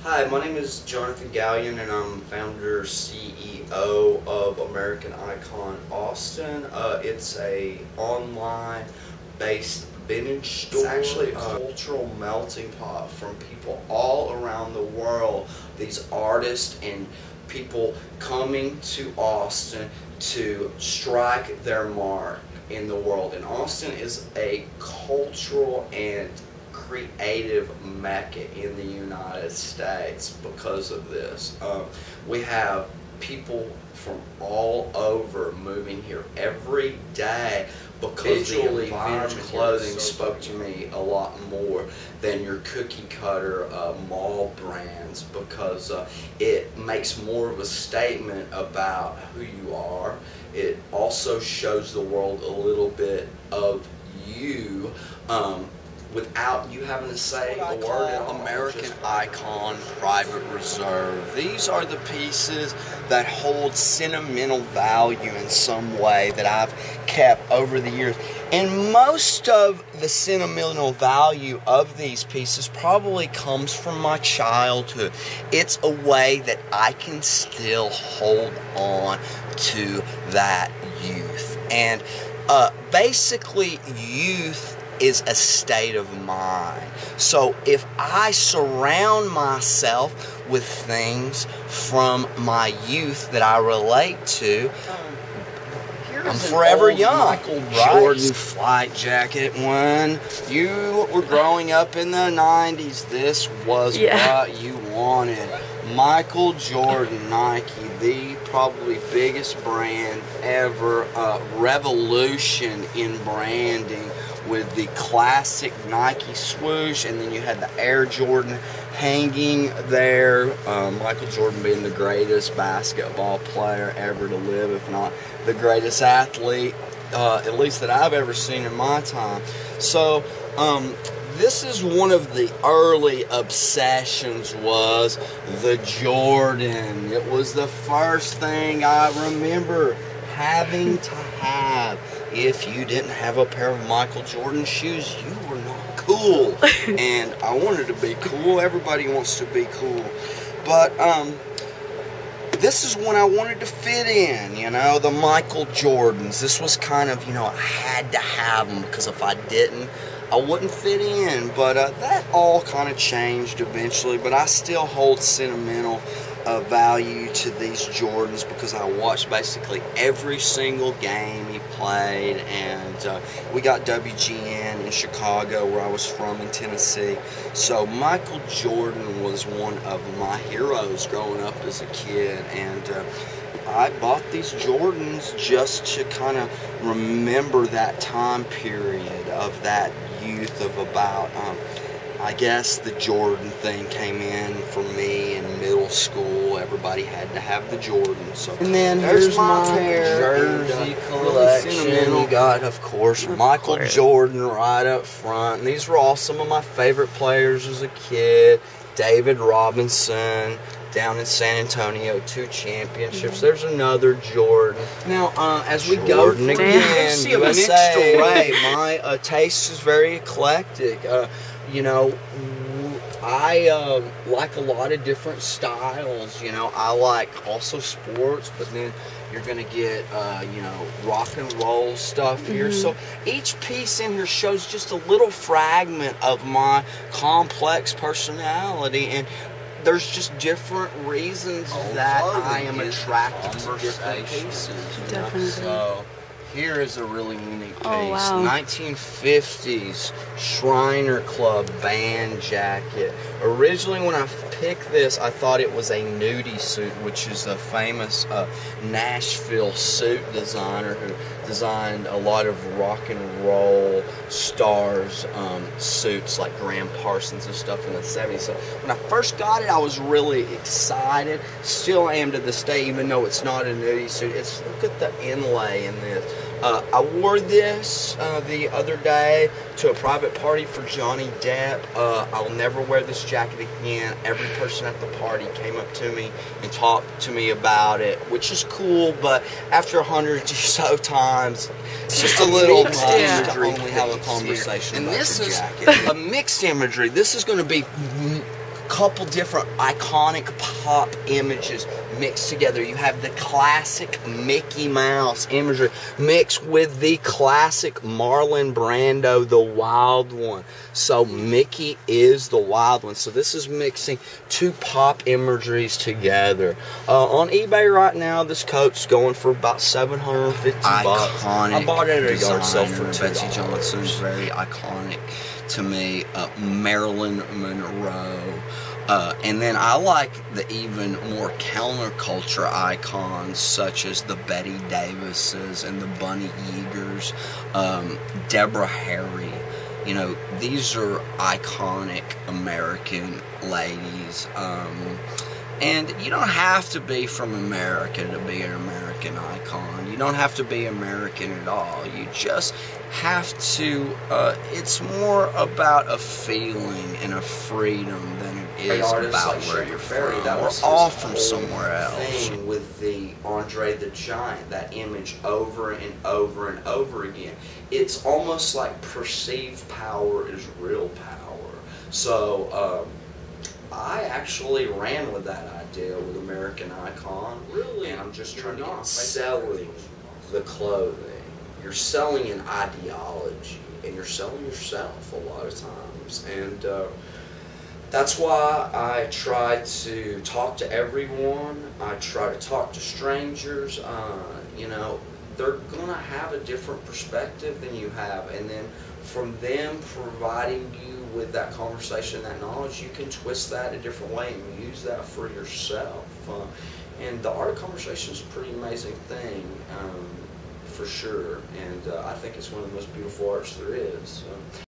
Hi, my name is Jonathan Gallion, and I'm founder CEO of American Icon Austin. It's a online-based vintage store. It's actually a cultural melting pot from people all around the world. These artists and people coming to Austin to strike their mark in the world. And Austin is a cultural and creative mecca in the United States because of this. We have people from all over moving here every day because visually, the vintage clothing spoke to me a lot more than your cookie cutter mall brands, because it makes more of a statement about who you are. It also shows the world a little bit of you, without you having to say a word at all. American Icon Private Reserve. These are the pieces that hold sentimental value in some way that I've kept over the years. And most of the sentimental value of these pieces probably comes from my childhood. It's a way that I can still hold on to that youth. And basically, youth is a state of mind. So if I surround myself with things from my youth that I relate to, I'm forever young. Michael Jordan flight jacket. When you were growing up in the 90s, this was what you wanted. Michael Jordan, Nike, the probably biggest brand ever. Revolution in branding, with the classic Nike swoosh, and then you had the Air Jordan hanging there. Michael Jordan being the greatest basketball player ever to live, if not the greatest athlete, at least that I've ever seen in my time. So, this is one of the early obsessions, was the Jordan. It was the first thing I remember having to have. If you didn't have a pair of Michael Jordan shoes, you were not cool. And I wanted to be cool. Everybody wants to be cool. But this is when I wanted to fit in, you know, the Michael Jordans. This was kind of, you know, I had to have them, because if I didn't, I wouldn't fit in. But that all kind of changed eventually. But I still hold sentimental value to these Jordans, because I watched basically every single game he played. And we got WGN in Chicago, where I was from, in Tennessee. So Michael Jordan was one of my heroes growing up as a kid. And I bought these Jordans just to kind of remember that time period of that youth of about, I guess the Jordan thing came in for me in middle school. Everybody had to have the Jordan. So, and then here's my jersey collection. You got, of course, Michael Jordan right up front. And these were all some of my favorite players as a kid. David Robinson down in San Antonio, 2 championships. There's another Jordan. Now, as we go through again, USA, my taste is very eclectic. You know, I like a lot of different styles. You know, I like also sports, but then you're going to get, you know, rock and roll stuff here. So each piece in here shows just a little fragment of my complex personality, and there's just different reasons that I am attracted to different pieces. Definitely. So here is a really unique piece. 1950s Shriner Club band jacket. Originally, when I picked this, I thought it was a nudie suit, which is a famous Nashville suit designer who designed a lot of rock and roll stars suits, like Graham Parsons and stuff in the 70s. So when I first got it, I was really excited. Still am to this day, even though it's not a nudie suit. Look at the inlay in this. I wore this the other day to a private party for Johnny Depp. I'll never wear this jacket again. Every person at the party came up to me and talked to me about it, which is cool, but after 100 or so times, it's just a little much to only have a conversation about the jacket. A mixed imagery. This is going to be couple different iconic pop images mixed together. You have the classic Mickey Mouse imagery mixed with the classic Marlon Brando, the Wild One. So Mickey is the Wild One. So this is mixing two pop imageries together. On eBay right now, this coat's going for about $750. I bought it at a yard sale for $2. Betsey Johnson's very iconic to me. Marilyn Monroe. And then I like the even more counterculture icons such as the Betty Davises and the Bunny Yeagers, Deborah Harry. You know, these are iconic American ladies. And you don't have to be from America to be an American icon. You don't have to be American at all. You just have to, it's more about a feeling and a freedom than it is about where you're from. We're all from somewhere else. With the Andre the Giant, that image over and over and over again. It's almost like perceived power is real power. So, I actually ran with that idea with American Icon. Really? And I'm just trying to get selling the clothing. You're selling an ideology, and you're selling yourself a lot of times. And that's why I try to talk to everyone. I try to talk to strangers. You know, they're going to have a different perspective than you have. And then from them providing you with that conversation, that knowledge, you can twist that a different way and use that for yourself. And the art of conversation is a pretty amazing thing, for sure. And I think it's one of the most beautiful arts there is.